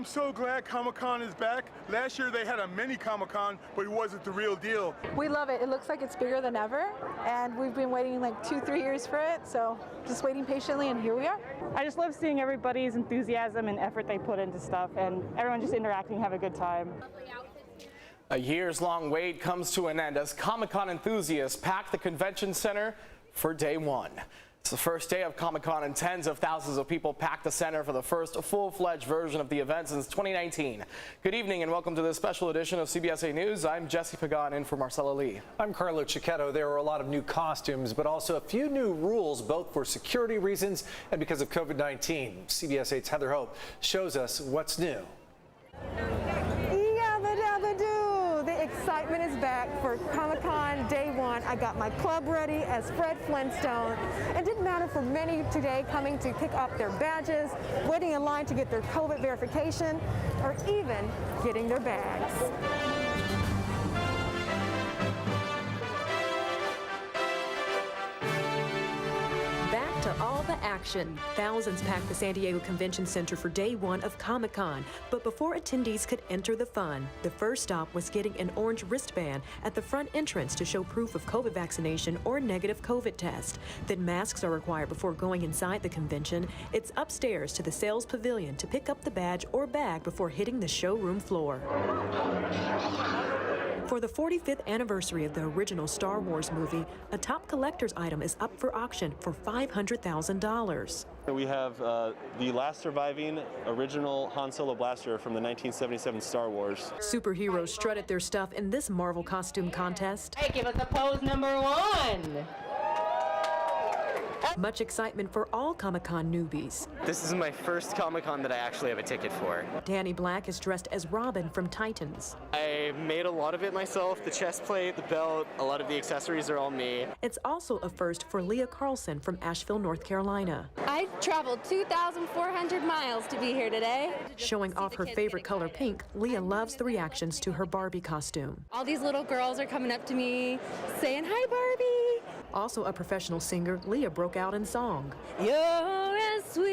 so glad Comic-Con is back. Last year they had a mini Comic-Con, but it wasn't the real deal. We love it. It looks like it's bigger than ever, and we've been waiting like 2-3 years for it, so just waiting patiently, and here we are. I just love seeing everybody's enthusiasm and effort they put into stuff, and everyone just interacting, have a good time. A years-long wait comes to an end as Comic-Con enthusiasts pack the convention center for day one. It's the first day of Comic-Con and tens of thousands of people packed the center for the first full-fledged version of the event since 2019. Good evening and welcome to this special edition of CBS 8 News. I'm Jesse Pagan in for Marcella Lee. I'm Carlo Cicchetto. There were a lot of new costumes, but also a few new rules, both for security reasons and because of COVID-19. CBS 8's Heather Hope shows us what's new. The excitement is back for Comic-Con Day 1. I got my club ready as Fred Flintstone. It didn't matter for many today coming to pick up their badges, waiting in line to get their COVID verification, or even getting their bags. Back to all the action. Thousands packed the San Diego Convention Center for day one of Comic-Con. But before attendees could enter the fun, the first stop was getting an orange wristband at the front entrance to show proof of COVID vaccination or negative COVID test. Then masks are required before going inside the convention. It's upstairs to the sales pavilion to pick up the badge or bag before hitting the showroom floor. For the 45th anniversary of the original Star Wars movie, a top collector's item is up for auction for $500,000. We have the last surviving original Han Solo blaster from the 1977 Star Wars. Superheroes strutted their stuff in this Marvel costume contest. Hey, give us a pose number one. Much excitement for all Comic-Con newbies. This is my first Comic-Con that I actually have a ticket for. Danny Black is dressed as Robin from Titans. I made a lot of it myself, the chest plate, the belt, a lot of the accessories are all me. It's also a first for Leah Carlson from Asheville, North Carolina. I traveled 2,400 miles to be here today. Showing off her favorite color pink, Leah loves the reactions to her Barbie costume. All these little girls are coming up to me saying, "Hi, Barbie." Also a professional singer, Leah broke out in song. You're as sweet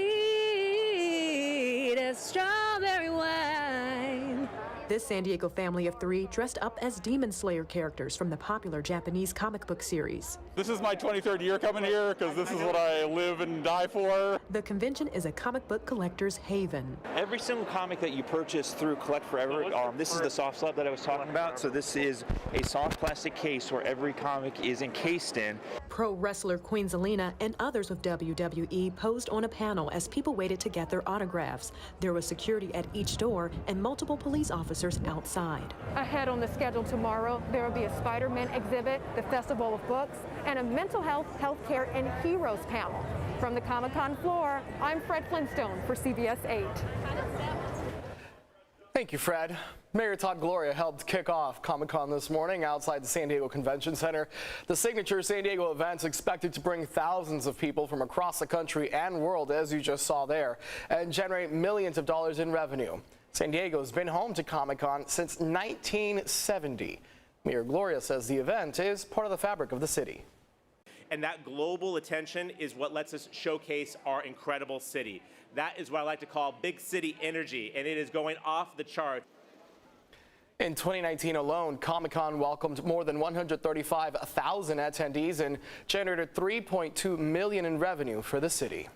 as strawberry wine. This San Diego family of three dressed up as Demon Slayer characters from the popular Japanese comic book series. This is my 23rd year coming here because this is what I live and die for. The convention is a comic book collector's haven. Every single comic that you purchase through Collect Forever, this is the soft slab that I was talking about. So this is a soft plastic case where every comic is encased in. Pro wrestler Queen Zelina and others with WWE posed on a panel as people waited to get their autographs. There was security at each door and multiple police officers outside. Ahead on the schedule tomorrow, there will be a Spider-Man exhibit, the Festival of Books, and a mental health, healthcare, and heroes panel. From the Comic-Con floor, I'm Fred Flintstone for CBS 8. Thank you, Fred. Mayor Todd Gloria helped kick off Comic-Con this morning outside the San Diego Convention Center. The signature San Diego event's expected to bring thousands of people from across the country and world, as you just saw there, and generate millions of dollars in revenue. San Diego's been home to Comic-Con since 1970. Mayor Gloria says the event is part of the fabric of the city. And that global attention is what lets us showcase our incredible city. That is what I like to call big city energy, and it is going off the charts. In 2019 alone, Comic-Con welcomed more than 135,000 attendees and generated $3.2 million in revenue for the city.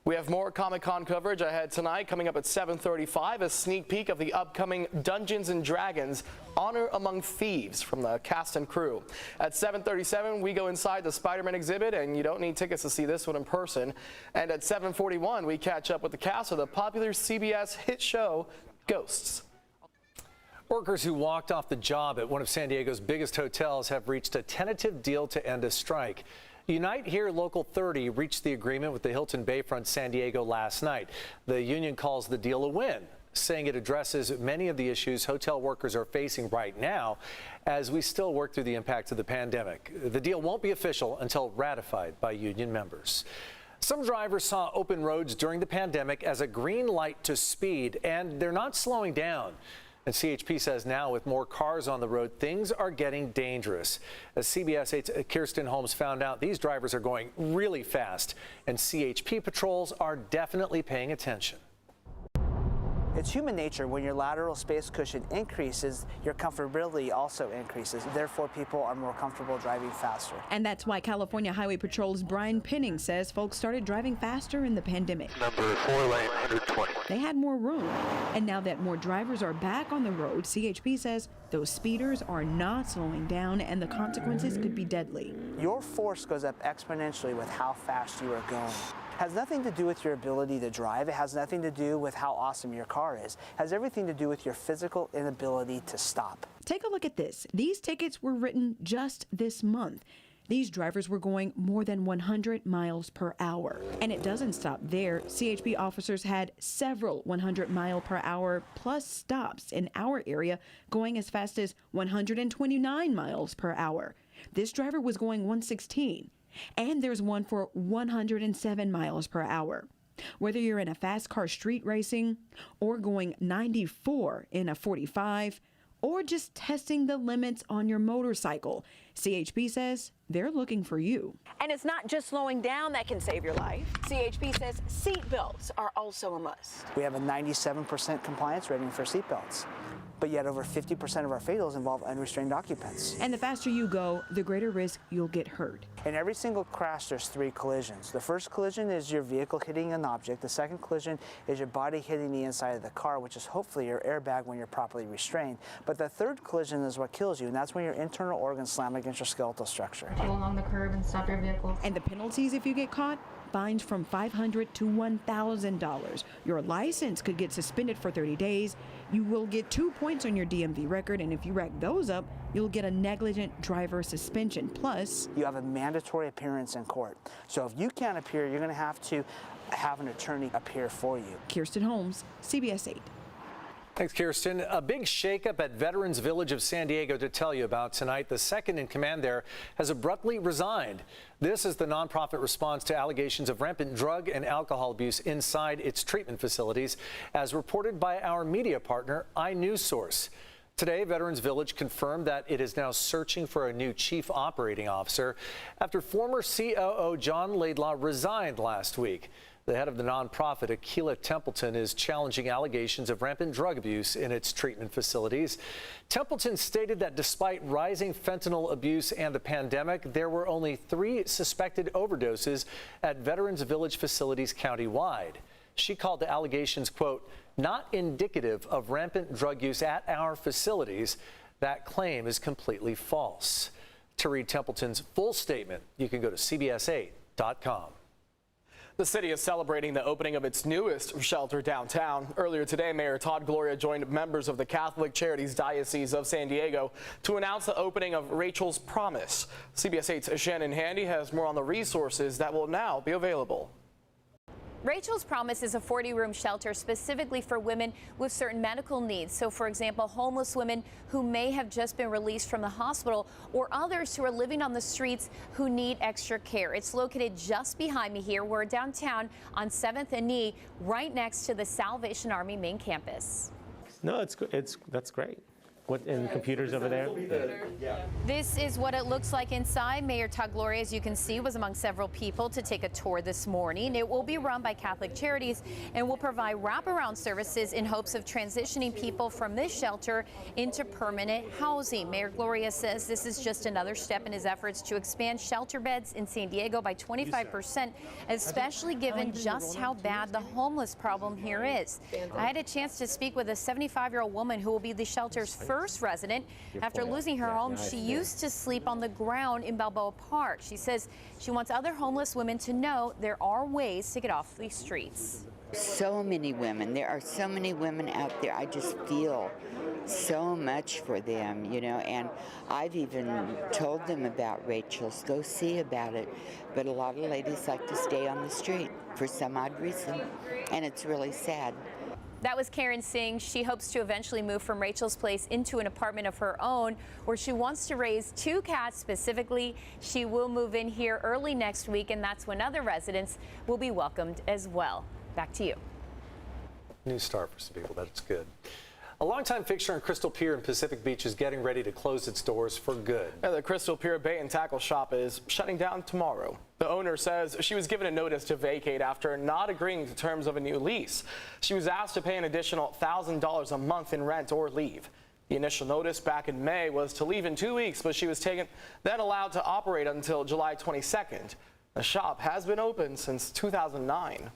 We have more Comic-Con coverage ahead tonight. Coming up at 7:35, a sneak peek of the upcoming Dungeons & Dragons Honor Among Thieves from the cast and crew. At 7:37, we go inside the Spider-Man exhibit, and you don't need tickets to see this one in person. And at 7:41, we catch up with the cast of the popular CBS hit show, Ghosts. Workers who walked off the job at one of San Diego's biggest hotels have reached a tentative deal to end a strike. Unite Here Local 30 reached the agreement with the Hilton Bayfront San Diego last night. The union calls the deal a win, saying it addresses many of the issues hotel workers are facing right now as we still work through the impacts of the pandemic. The deal won't be official until ratified by union members. Some drivers saw open roads during the pandemic as a green light to speed, and they're not slowing down. And CHP says now with more cars on the road, things are getting dangerous. As CBS 8's Kirsten Holmes found out, these drivers are going really fast, and CHP patrols are definitely paying attention. It's human nature. When your lateral space cushion increases, your comfortability also increases. Therefore, people are more comfortable driving faster. And that's why California Highway Patrol's Brian Penning says folks started driving faster in the pandemic. Number 4 lane, 120. They had more room. And now that more drivers are back on the road, CHP says those speeders are not slowing down and the consequences could be deadly. Your force goes up exponentially with how fast you are going. It has nothing to do with your ability to drive. It has nothing to do with how awesome your car is. It has everything to do with your physical inability to stop. Take a look at this. These tickets were written just this month. These drivers were going more than 100 miles per hour. And it doesn't stop there. CHP officers had several 100-mile-per-hour plus stops in our area going as fast as 129 miles per hour. This driver was going 116. And there's one for 107 miles per hour. Whether you're in a fast car street racing or going 94 in a 45 or just testing the limits on your motorcycle, CHP says they're looking for you. And it's not just slowing down that can save your life. CHP says seat belts are also a must. We have a 97% compliance rating for seatbelts, but yet over 50% of our fatals involve unrestrained occupants. And the faster you go, the greater risk you'll get hurt. In every single crash, there's 3 collisions. The first collision is your vehicle hitting an object. The second collision is your body hitting the inside of the car, which is hopefully your airbag when you're properly restrained. But the third collision is what kills you, and that's when your internal organs slam against your skeletal structure. Go along the curb and stop your vehicle. And the penalties if you get caught? Fines from $500 to $1,000. Your license could get suspended for 30 days. You will get 2 points on your DMV record, and if you rack those up, you'll get a negligent driver suspension. Plus, you have a mandatory appearance in court. So if you can't appear, you're going to have an attorney appear for you. Kirsten Holmes, CBS 8. Thanks, Kirsten. A big shakeup at Veterans Village of San Diego to tell you about tonight. The second in command there has abruptly resigned. This is the nonprofit response to allegations of rampant drug and alcohol abuse inside its treatment facilities, as reported by our media partner, iNewsSource. Today, Veterans Village confirmed that it is now searching for a new chief operating officer after former COO John Laidlaw resigned last week. The head of the nonprofit, Akilah Templeton, is challenging allegations of rampant drug abuse in its treatment facilities. Templeton stated that despite rising fentanyl abuse and the pandemic, there were only 3 suspected overdoses at Veterans Village facilities countywide. She called the allegations, quote, not indicative of rampant drug use at our facilities. That claim is completely false. To read Templeton's full statement, you can go to CBS8.com. The city is celebrating the opening of its newest shelter downtown. Earlier today, Mayor Todd Gloria joined members of the Catholic Charities Diocese of San Diego to announce the opening of Rachel's Promise. CBS 8's Shannon Handy has more on the resources that will now be available. Rachel's Promise is a 40-room shelter specifically for women with certain medical needs. So, for example, homeless women who may have just been released from the hospital or others who are living on the streets who need extra care. It's located just behind me here. We're downtown on 7th and E, right next to the Salvation Army main campus. No, that's great. What, and computers over there? This is what it looks like inside. Mayor Todd Gloria, as you can see, was among several people to take a tour this morning. It will be run by Catholic Charities and will provide wraparound services in hopes of transitioning people from this shelter into permanent housing. Mayor Gloria says this is just another step in his efforts to expand shelter beds in San Diego by 25%, especially given just how bad the homeless problem here is. I had a chance to speak with a 75-year-old woman who will be the shelter's first resident. After losing her home, she used to sleep on the ground in Balboa Park. She says she wants other homeless women to know there are ways to get off these streets. So many women. There are so many women out there. I just feel so much for them, you know, and I've even told them about Rachel's. Go see about it. But a lot of ladies like to stay on the street for some odd reason, and it's really sad. That was Karen Singh. She hopes to eventually move from Rachel's place into an apartment of her own where she wants to raise 2 cats specifically. She will move in here early next week, and that's when other residents will be welcomed as well. Back to you. New start for some people. That's good. A longtime fixture in Crystal Pier in Pacific Beach is getting ready to close its doors for good. The Crystal Pier Bait and Tackle shop is shutting down tomorrow. The owner says she was given a notice to vacate after not agreeing to terms of a new lease. She was asked to pay an additional $1,000 a month in rent or leave. The initial notice back in May was to leave in 2 weeks, but she was then allowed to operate until July 22nd. The shop has been open since 2009.